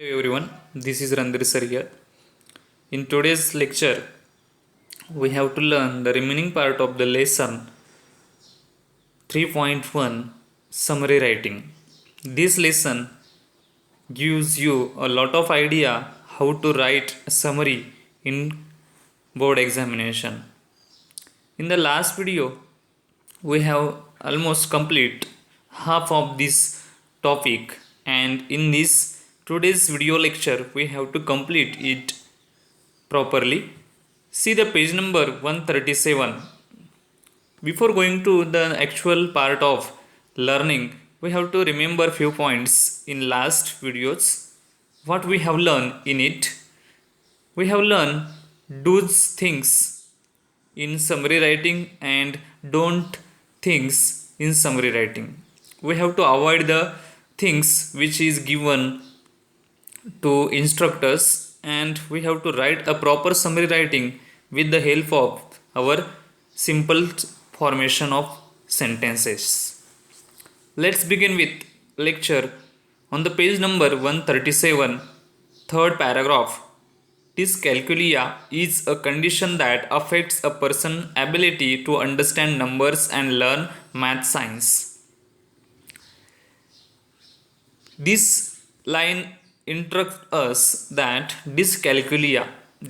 Hey everyone, this is Randir sir here. In today's lecture, we have to learn the remaining part of the lesson 3.1 summary writing. This lesson gives you a lot of idea how to write a summary in board examination. In the last video, we have almost complete half of this topic, and in this today's video lecture we have to complete it properly. See the page number 137. Before going to the actual part of learning, we have to remember few points in last videos. What we have learned in it, we have learned do's things in summary writing and don't things in summary writing. We have to avoid the things which is given to instructors, and we have to write a proper summary writing with the help of our simple formation of sentences. Let's begin with lecture on the page number 137, third paragraph. Dyscalculia is a condition that affects a person's ability to understand numbers and learn math science. This line instructs us that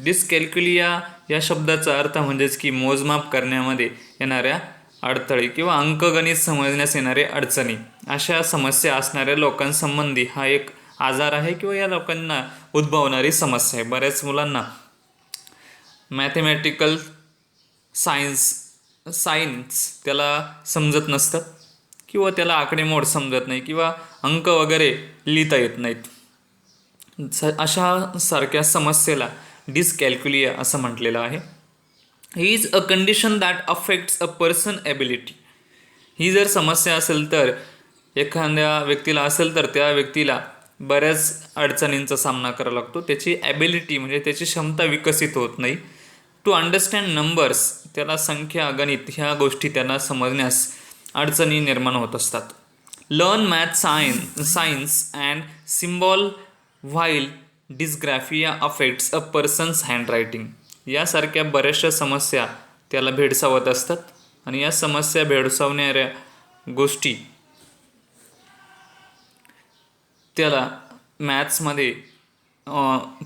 dyscalculia या शब्दाचा अर्थ म्हणजेच की मोजमाप करण्यामध्ये येणाऱ्या अडथळे किंवा अंकगणित समजण्यास येणारे अडचणी, अशा समस्या असणाऱ्या लोकांसंबंधी हा एक आजार आहे किंवा या लोकांना उद्भवणारी समस्या आहे. बऱ्याच मुलांना मॅथमॅटिकल सायन्स त्याला समजत नसतं किंवा त्याला आकडेमोड समजत नाही किंवा अंक वगैरे लिहिता येत नाहीत. अशा सारख्या समस्येला डिस्कॅल्क्युलिया असं म्हटलेलं आहे. ही is a condition that affects a person ability. ही जर समस्या असेल तर एखाद्या व्यक्तीला असेल तर त्या व्यक्तीला बऱ्याच अडचणींचा सामना करावा लागतो. त्याची ॲबिलिटी म्हणजे त्याची क्षमता विकसित होत नाही. टू अंडरस्टँड नंबर्स, त्याला संख्या गणित ह्या गोष्टी त्यांना समजण्यास अडचणी निर्माण होत असतात. Learn math science and symbol while dysgraphia affects a persons handwriting. यासारख्या बऱ्याचशा समस्या त्याला भेडसावत असतात आणि या समस्या भेडसावणाऱ्या गोष्टी त्याला मॅथ्समध्ये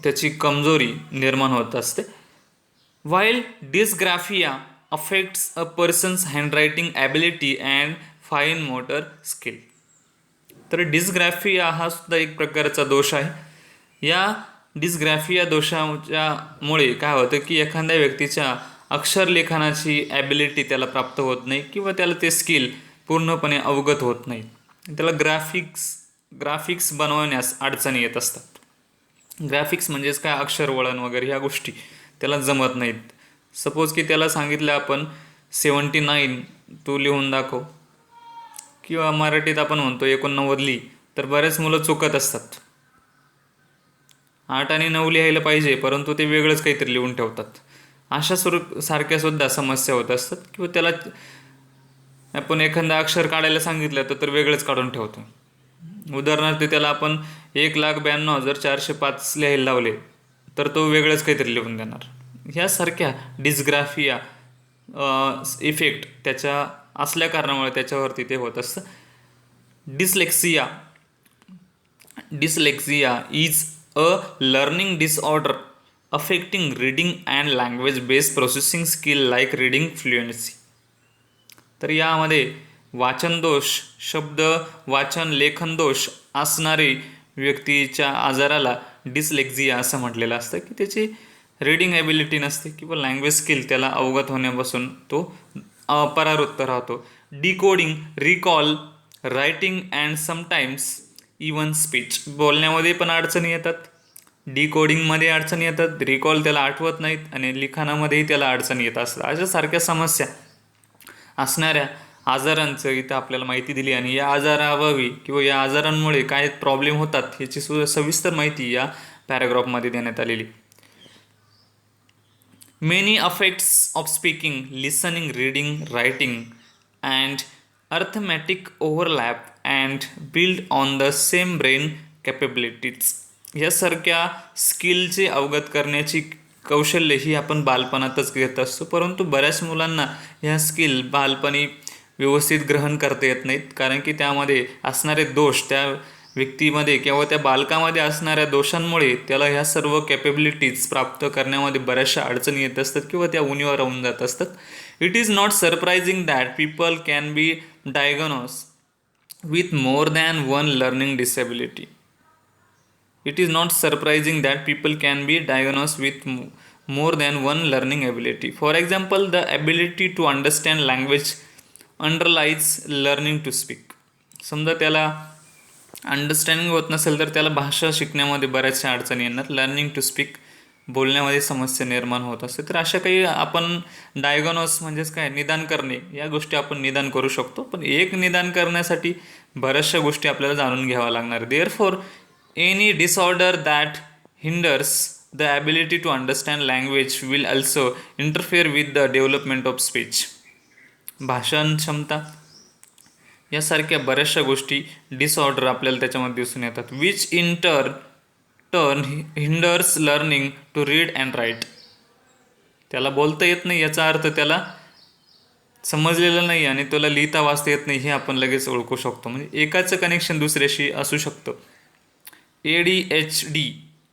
त्याची कमजोरी निर्माण होत असते. While dysgraphia affects a persons handwriting ability and fine motor skill. तर डिस्ग्राफिया हा सुद्धा एक प्रकारचा दोष आहे. या डिस्ग्राफिया दोषामुळे काय होतं की एखाद्या व्यक्तीच्या अक्षरलेखनाची ॲबिलिटी त्याला प्राप्त होत नाही किंवा त्याला ते स्किल पूर्णपणे अवगत होत नाही. त्याला ग्राफिक्स बनवण्यास अडचणी येत असतात. ग्राफिक्स म्हणजेच काय, अक्षरवळण वगैरे ह्या गोष्टी त्याला जमत नाहीत. सपोज की त्याला सांगितलं आपण 79 तू लिहून दाखव, किंवा मराठीत आपण म्हणतो 89 लिही, तर बरेच मुलं चुकत असतात. 8 आणि 9 लिहायला पाहिजे परंतु ते वेगळंच काहीतरी लिहून ठेवतात. अशा सारख्या सुद्धा समस्या होत असतात. किंवा त्याला आपण एखादं अक्षर काढायला सांगितलं तर वेगळंच काढून ठेवतो. उदाहरणार्थ त्याला आपण 1,92,405 लिहायला लावले तर तो वेगळंच काहीतरी लिहून देणार. ह्यासारख्या डिस्ग्राफिया इफेक्ट त्याच्या असल्या कारणामुळे त्याच्यावरती ते होत असतं. Dyslexia is a learning disorder affecting reading and language based processing skill like reading fluency. तर यामध्ये वाचनदोष, शब्द वाचन लेखन दोष असणारी व्यक्तीच्या आजाराला डिस्लेक्सिया असं म्हटलेलं असतं की त्याची रीडिंग ॲबिलिटी नसते किंवा लँग्वेज स्किल त्याला अवगत होण्यापासून तो परावृत्त राहतो. Decoding, recall, writing and sometimes even speech. बोलण्यामध्ये पण अडचणी येतात, डिकोडिंगमध्ये अडचणी येतात, रिकॉल त्याला आठवत नाहीत आणि लिखाणामध्येही त्याला अडचणी येत असतात. अशा सारख्या समस्या असणाऱ्या आजारांचं इथं आपल्याला माहिती दिली आणि या आजाराअभावी किंवा या आजारांमुळे काय प्रॉब्लेम होतात याची सुद्धा सविस्तर माहिती या पॅराग्राफमध्ये देण्यात आलेली. Many effects of speaking, listening, reading, writing, and arithmetic overlap and build on the same brain capabilities. यासारख्या स्किलचे अवगत करण्याची कौशल्य ही आपण बालपणातच घेत असतो, परंतु बऱ्याच मुलांना ह्या स्किल बालपणी व्यवस्थित ग्रहण करता येत नाहीत, कारण की त्यामध्ये असणारे दोष, त्या व्यक्तीमध्ये किंवा त्या बालकामध्ये असणाऱ्या दोषांमुळे त्याला ह्या सर्व कॅपेबिलिटीज प्राप्त करण्यामध्ये बऱ्याचशा अडचणी येत असतात किंवा त्या उणीवा राहून जात असतात. It is not surprising that people can be diagnose with more than one learning disability. It is not surprising that people can be diagnosed with more than one learning ability. For example, the ability to understand language underlies learning to speak. समजा त्याला understanding होत नसेल तर त्याला भाषा शिकण्यामध्ये बऱ्याचशा अडचणी येणार. लर्निंग टू स्पीक, बोलण्यामध्ये समस्या निर्माण होत असते. तर अशा काही आपण डायग्नोस म्हणजेच काय, निदान करणे, या गोष्टी आपण निदान करू शकतो. पण एक निदान करण्यासाठी बऱ्याचशा गोष्टी आपल्याला जाणून घ्याव्या लागणार. Therefore any disorder that hinders the ability to understand language will also interfere with the development of speech. भाषण क्षमता यासारख्या बऱ्याचशा गोष्टी डिसऑर्डर आपल्याला त्याच्यामध्ये दिसून येतात. Which in turn hinders learning to read and write. त्याला बोलता येत नाही याचा अर्थ त्याला समजलेलं नाही आणि त्याला लिहिता वाचता येत नाही हे आपण लगेच ओळखू शकतो. म्हणजे एकाचं कनेक्शन दुसऱ्याशी असू शकतं. ADHD,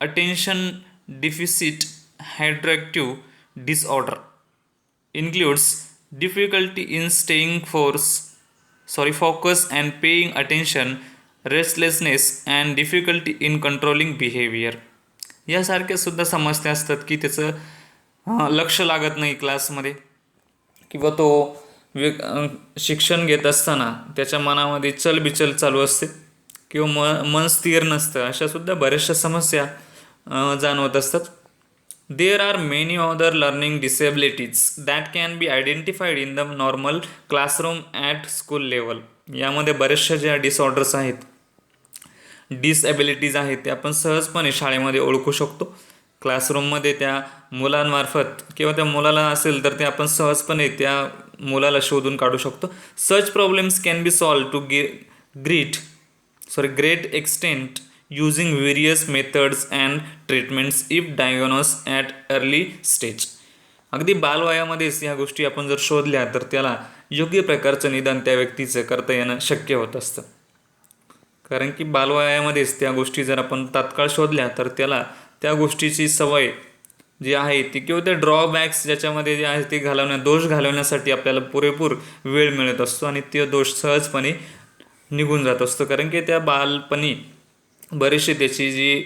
attention deficit hyperactive disorder, includes difficulty in staying focus and paying attention, restlessness and difficulty in controlling behavior. यासारख्या सुद्धा समस्या असतात की त्याचं लक्ष लागत नाही क्लासमध्ये किंवा तो शिक्षण घेत असताना त्याच्या मनामध्ये चलबिचल चालू असते किंवा मन स्थिर नसतं. अशा सुद्धा बऱ्याचशा समस्या जाणवत असतात. There are many other learning disabilities that can be identified in the normal classroom at school level. यामध्ये बऱ्याचशा ज्या डिसऑर्डर्स आहेत, डिसएबिलिटीज आहेत, ते आपण सहजपणे शाळेमध्ये ओळखू शकतो. क्लासरूममध्ये त्या मुलांमार्फत किंवा त्या मुलाला असेल तर ते आपण सहजपणे त्या मुलाला शोधून काढू शकतो. Such problems can be solve to great extent using various methods and treatments if diagnosed at early stage. अगदी बालवयामध्येच या गोष्टी आपण जर शोधल्या तर त्याला योग्य प्रकारचं निदान त्या व्यक्तीचं करता येणं शक्य होत असतं. कारण की बालवयामध्येच त्या गोष्टी जर आपण तात्काळ शोधल्या तर त्याला त्या गोष्टीची सवय जी आहे ती किंवा त्या ड्रॉबॅक्स ज्याच्यामध्ये जे आहे ते दोष घालवण्यासाठी आपल्याला पुरेपूर वेळ मिळत असतो आणि ते दोष सहजपणे निघून जात असतो. कारण की त्या बालपणी बरीचशी त्याची जी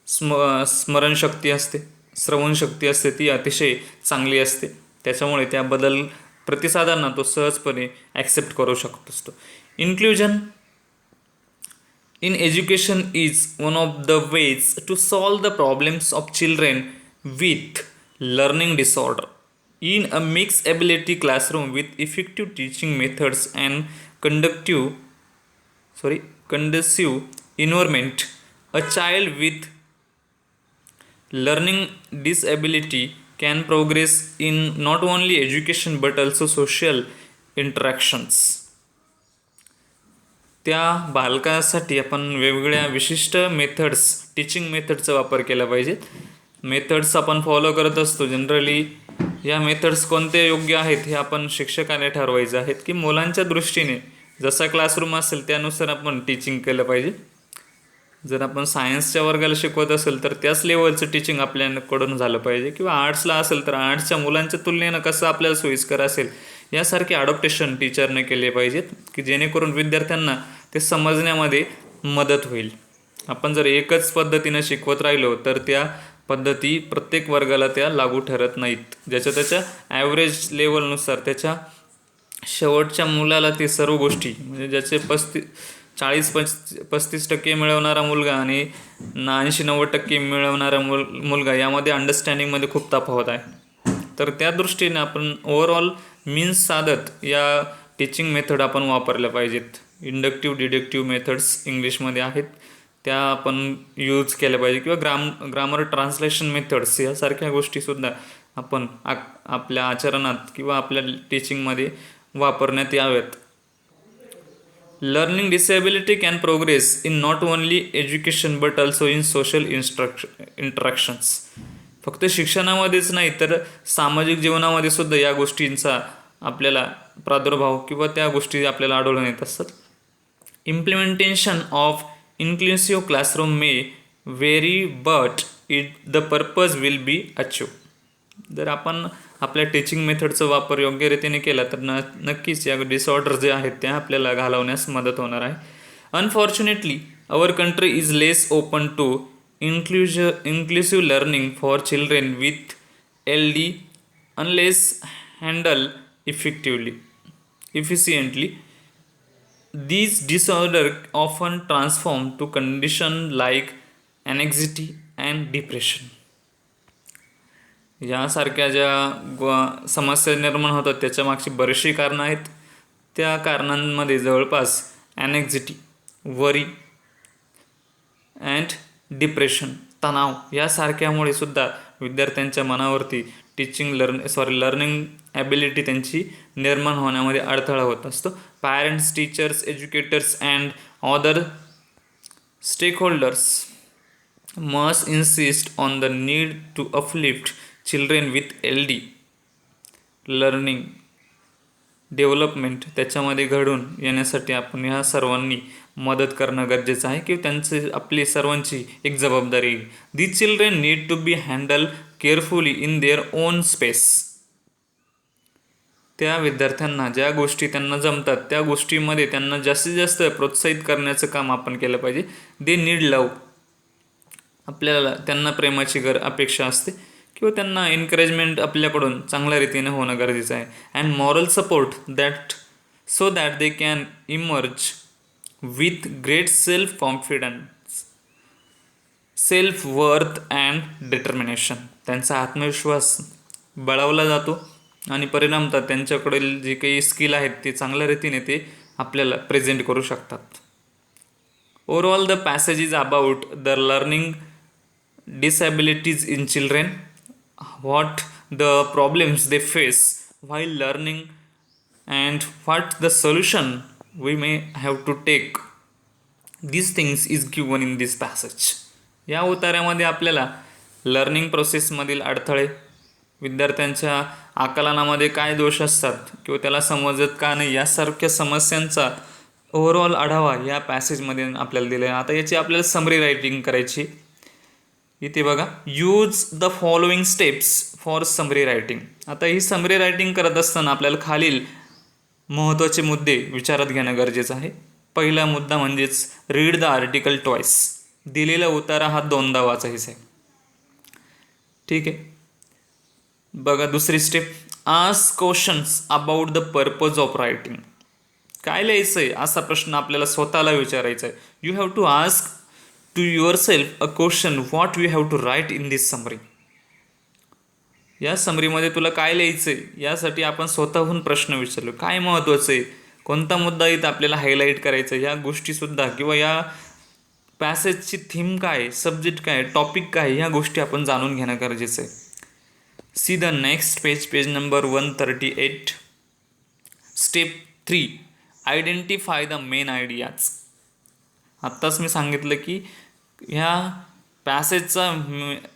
स्मरणशक्ती असते, श्रवणशक्ती असते, ती अतिशय चांगली असते. त्याच्यामुळे त्याबद्दल प्रतिसादांना तो सहजपणे ॲक्सेप्ट करू शकत असतो. Inclusion in education is one of the ways to solve the problems of children with learning disorder in a mixed ability classroom with effective teaching methods and conducive environment. A child with learning disability can progress in not only education but also social interactions. त्या बालकासाठी आपण वेगवेगळ्या विशिष्ट methods, teaching मेथडचा वापर केला पाहिजे. Methods आपण follow करत असतो जनरली. या मेथड्स कोणते योग्य आहेत हे आपण शिक्षकाने ठरवायचे आहेत की मुलांच्या दृष्टीने जसा क्लासरूम असेल त्यानुसार आपण टीचिंग केलं पाहिजे. जर आपण सायन्सच्या वर्गाला शिकवत असेल तर त्याच लेवलचं टीचिंग आपल्याकडून झालं पाहिजे किंवा आर्ट्सला असेल तर आर्ट्सच्या मुलांच्या तुलनेनं कसं आपल्याला सोयीस्कर असेल यासारखे अडॉप्टेशन टीचरने केले पाहिजेत की जेणेकरून विद्यार्थ्यांना ते समजण्यामध्ये मदत होईल. आपण जर एकच पद्धतीनं शिकवत राहिलो तर त्या पद्धती प्रत्येक वर्गाला त्या लागू ठरत नाहीत. ज्याच्या त्याच्या ॲव्हरेज लेवलनुसार त्याच्या शेवटच्या मुलाला ते सर्व गोष्टी म्हणजे ज्याचे 40-35% मिळवणारा मुलगा आणि 80-90% मिळवणारा मुलगा यामध्ये अंडरस्टँडिंगमध्ये खूप तफावत आहे. तर त्या दृष्टीने आपण ओव्हरऑल मीन्स साधत या टीचिंग मेथड आपण वापरल्या पाहिजेत. इंडक्टिव्ह डिडक्टिव्ह मेथड्स इंग्लिशमध्ये आहेत त्या आपण यूज केल्या पाहिजे किंवा ग्रामर ट्रान्सलेशन मेथड्स यासारख्या गोष्टीसुद्धा आपण आपल्या आचरणात किंवा आपल्या टीचिंगमध्ये वापरण्यात याव्यात. Learning disability can progress in not only education but also in social interactions. फक्त शिक्षणामध्येच नाही तर सामाजिक जीवनामध्ये सुद्धा या गोष्टींचा आपल्याला प्रादुर्भाव किंवा त्या गोष्टी आपल्याला आढळून येत असतात. Implementation of inclusive classroom may very but the purpose will be achieve. जर आपण आपल्या टीचिंग मेथडचा वापर योग्य रीतीने केला तर नक्कीच या डिसऑर्डर जे आहेत त्या आपल्याला घालवण्यास मदत होणार आहे. Unfortunately our country is less open to inclusive learning for children with LD unless handled efficiently. These disorders often transform to conditions like anxiety and depression. यासारख्या ज्या समस्या निर्माण होतात त्याच्या मागची बरीचशी कारणं आहेत. त्या कारणांमध्ये जवळपास ॲनेक्झिटी, वरी अँड डिप्रेशन, तणाव यासारख्यामुळे सुद्धा विद्यार्थ्यांच्या मनावरती लर्निंग ॲबिलिटी त्यांची निर्माण होण्यामध्ये अडथळा होत असतो. Parents, teachers, educators and other stakeholders must insist on the need to uplift children with LD learning development त्याच्यामध्ये घडून येण्यासाठी आपण ह्या सर्वांनी मदत करणं गरजेचं आहे की त्यांचे आपली सर्वांची एक जबाबदारी. These children need to be handle carefully in their own space. त्या विद्यार्थ्यांना ज्या गोष्टी त्यांना जमतात त्या गोष्टीमध्ये त्यांना जास्तीत जास्त प्रोत्साहित करण्याचं काम आपण केलं पाहिजे. दे नीड लव. आपल्याला त्यांना प्रेमाची अपेक्षा असते किंवा त्यांना एनकरेजमेंट आपल्याकडून चांगल्या रीतीने होणं गरजेचं आहे. And moral support so that they can emerge with great self confidence, self worth and determination. त्यांचा आत्मविश्वास बळावला जातो आणि परिणामतः त्यांच्याकडील जी काही स्किल आहेत ते चांगल्या रीतीने ते आपल्याला प्रेझेंट करू शकतात. Overall the passage is about the learning disabilities in children, what the problems they face while learning and what the solution we may have to take. These things is given in this passage. या उतार्यामध्ये आपल्याला learning प्रोसेसमधील अडथळे, विद्यार्थ्यांच्या आकलनामध्ये काय दोष असतात किंवा त्याला समजत का नाही यासारख्या समस्यांचा ओव्हरऑल आढावा या पॅसेजमध्ये आपल्याला दिला आहे. आता याची आपल्याला समरी रायटिंग करायची. इथे बघा, use the following steps for summary writing. आता ही समरी रायटिंग करत असताना आपल्याला खालील महत्त्वाचे मुद्दे विचारात घेणं गरजेचं आहे. पहिला मुद्दा म्हणजेच रीड द आर्टिकल ट्वाइस. दिलेला उतारा हा दोनदा वाचायचा आहे. ठीक आहे. बघा दुसरी step, ask questions about the purpose of writing. काय लिहायचं आहे असा प्रश्न आपल्याला स्वतःला विचारायचा आहे. You have to ask to yourself a question what you have to write in this summary. या समरीमध्ये तुला काय लिहायचं आहे यासाठी आपण स्वतःहून प्रश्न विचारलो. काय महत्त्वाचं आहे, कोणता मुद्दा इथं आपल्याला हायलाईट करायचा या गोष्टीसुद्धा किंवा या पॅसेजची थीम काय, सब्जेक्ट काय, टॉपिक काय ह्या गोष्टी आपण जाणून घेणं गरजेचं आहे. See the next page number 138. Step 3, identify the main ideas. आत्ताच मी सांगितलं की ह्या पॅसेजचा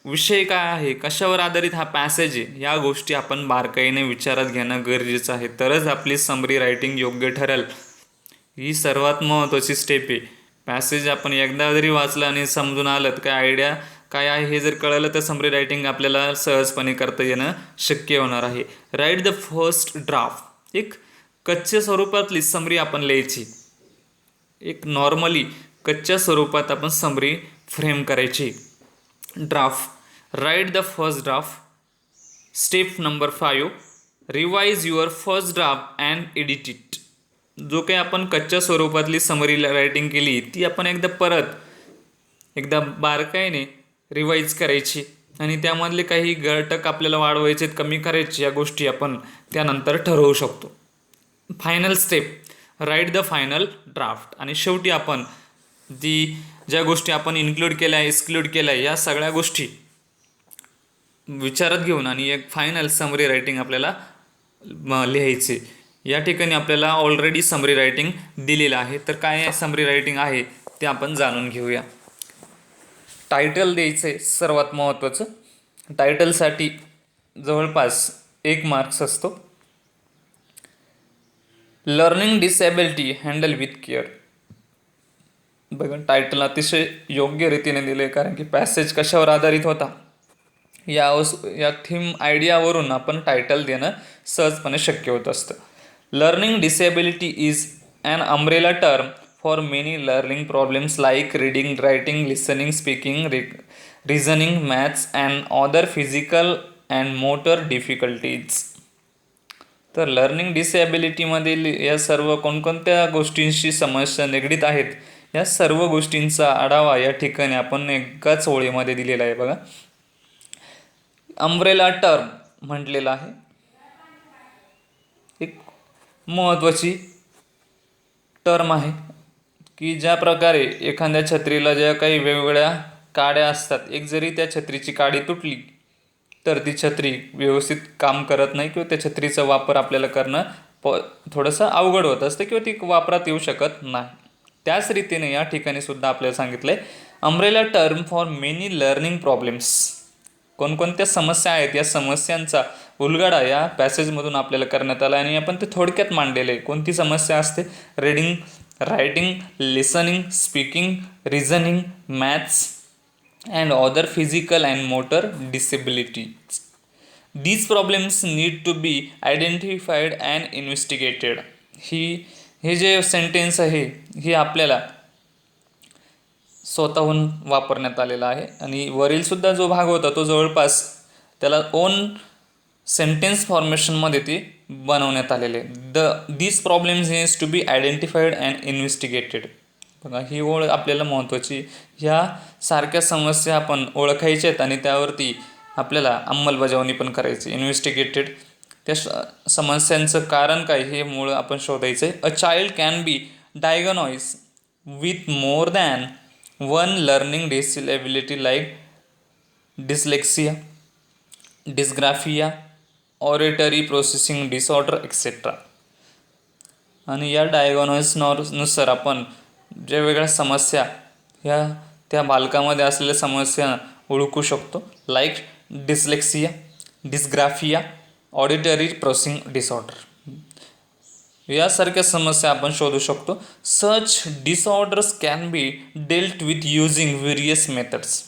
विषय काय आहे, कशावर आधारित हा पॅसेज आहे, या गोष्टी आपण बारकाईने विचारात घेणं गरजेचं आहे. तरच आपली समरी रायटिंग योग्य ठरेल. ही सर्वात महत्त्वाची स्टेप आहे. पॅसेज आपण एकदा जरी वाचलं आणि समजून आलं तर काय आयडिया काय आहे हे जर कळलं तर समरी रायटिंग आपल्याला सहजपणे करता येणं शक्य होणार आहे. Write the first draft. एक कच्च्या स्वरूपातली समरी आपण लिहायची. एक नॉर्मली कच्च्या स्वरूपात आपण समरी फ्रेम करायची. Draft, write the first draft. Step number 5, revise your first draft and edit it. जो काही आपण कच्च्या स्वरूपातली समरी रायटिंग केली ती आपण एकदा बारकाईने रिवाईज करायची आणि त्यामधले काही घटक आपल्याला वाढवायचे कमी करायचे या गोष्टी आपण त्यानंतर ठरवू शकतो. Final step, write the final draft. आणि शेवटी आपण ज्या गोष्टी आपण इन्क्लूड केल्या एक्सक्लूड केल्या या सगळ्या गोष्टी विचारात घेऊन आणि एक फायनल समरी रायटिंग आपल्याला लिहायची. या ठिकाणी आपल्याला ऑलरेडी समरी रायटिंग दिलेलं आहे. तर काय समरी रायटिंग आहे ते आपण जाणून घेऊया. टायटल द्यायचं आहे सर्वात महत्त्वाचं. टायटलसाठी जवळपास 1 मार्क्स असतो. Learning disability handle with care. बघा, टायटल अतिशय योग्य रीतीने दिले, कारण की पॅसेज कशावर आधारित होता या थीम आयडियावरून आपण टायटल देणं सहजपणे शक्य होत असतं. Learning disability is an umbrella term for many learning problems like reading, writing, listening, speaking, reasoning, maths and other physical and motor difficulties. तर लर्निंग डिसेबिलिटीमधील या सर्व कोणकोणत्या गोष्टींशी समस्या निगडीत आहेत, या सर्व गोष्टींचा आढावा या ठिकाणी आपण एकाच ओळीमध्ये दिलेला आहे. बघा, अम्ब्रेला टर्म म्हटलेलं आहे. एक महत्त्वाची टर्म आहे की ज्या प्रकारे एखाद्या छत्रीला ज्या काही वेगवेगळ्या काड्या असतात, एक जरी त्या छत्रीची काडी तुटली तर ती छत्री व्यवस्थित काम करत नाही किंवा त्या छत्रीचा वापर आपल्याला करणं थोडंसं अवघड होत असतं किंवा ती वापरात येऊ शकत नाही. त्याच रीतीने या ठिकाणी सुद्धा आपल्याला सांगितलं आहे umbrella term for many learning problems. कोणकोणत्या समस्या आहेत या समस्यांचा उलगडा या पॅसेजमधून आपल्याला करण्यात आला आणि आपण ते थोडक्यात मांडलेलं आहे. कोणती समस्या असते? Reading, writing, listening, speaking, reasoning, maths and other physical and motor disabilities. These problems need to be identified and investigated. हे जे सेंटेन्स आहे हे आपल्याला स्वतःहून वापरण्यात आलेला आहे आणि वरीलसुद्धा जो भाग होता तो जवळपास त्याला ओन सेंटेन्स फॉर्मेशनमध्ये ते बनवण्यात आलेले. These problems needs to be identified and investigated. बघा, ही ओळ आपल्याला महत्त्वाची. ह्या सारख्या समस्या आपण ओळखायच्या आहेत आणि त्यावरती आपल्याला अंमलबजावणी पण करायची. इन्व्हेस्टिगेटेड, त्या समस्यांचं कारण काय हे मूळ आपण शोधायचं आहे. A child can be diagnose with more than one learning disability like dyslexia, dysgraphia, auditory processing disorder etcetera. आणि या डायग्नोसिसनुसार आपण ज्या वेगळ्या समस्या त्या बालकामध्ये असलेल्या समस्या ओळखू शकतो. Like dyslexia, dysgraphia, auditory processing disorder यासारख्या समस्या आपण शोधू शकतो. Such disorders can be dealt with using various methods.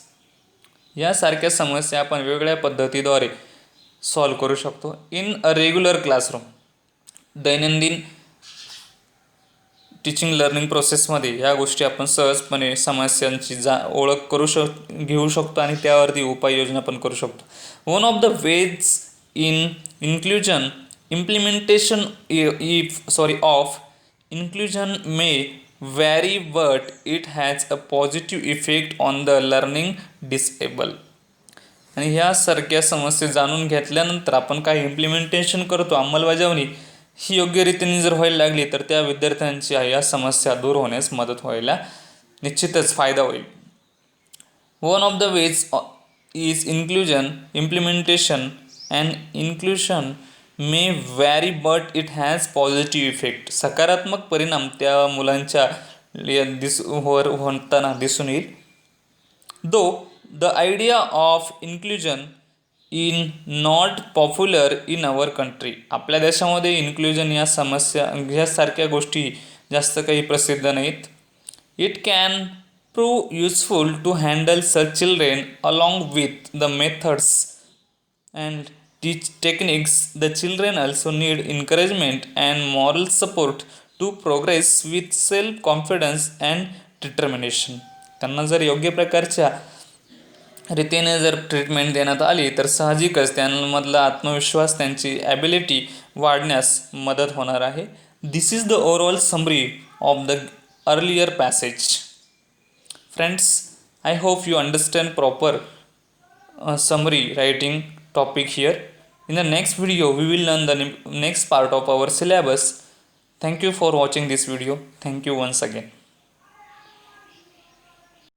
यासारख्या समस्या आपण वेगवेगळ्या पद्धतीद्वारे सॉल्व करू शकतो. इन अ रेग्युलर क्लासरूम, दैनंदिन टीचिंग लर्निंग प्रोसेसमध्ये या गोष्टी आपण सहजपणे समस्यांची ओळख घेऊ शकतो आणि त्यावरती उपाययोजना पण करू शकतो. One of the ways in inclusion implementation of inclusion may vary, but it has a positive effect on the learning disabled. आणि ह्यासारख्या समस्या जाणून घेतल्यानंतर आपण काय इम्प्लिमेंटेशन करतो, अंमलबजावणी ही योग्य रीतीने जर व्हायला लागली तर त्या विद्यार्थ्यांची या समस्या दूर होण्यास मदत व्हायला निश्चितच फायदा होईल. One of the ways is inclusion implementation and inclusion may vary but it has positive effect. सकारात्मक परिणाम त्या मुलांच्या होताना दिसून येईल. Though the idea of inclusion in not popular in our country. आपल्या देशामध्ये इन्क्ल्युजन या समस्या ह्यासारख्या गोष्टी जास्त काही प्रसिद्ध नाहीत. It can prove useful to handle such children along with the methods and techniques. The children also need encouragement and moral support to progress with self-confidence and determination. त्यांना जर योग्य प्रकारच्या रीतीने जर ट्रीटमेंट देण्यात आली तर साहजिकच त्यांमधला आत्मविश्वास, त्यांची ॲबिलिटी वाढण्यास मदत होणार आहे. This is the overall summary of the earlier passage. Friends, I hope you understand proper summary writing topic here. In the next video we will learn the next part of our syllabus. Thank you for watching this video. Thank you once again.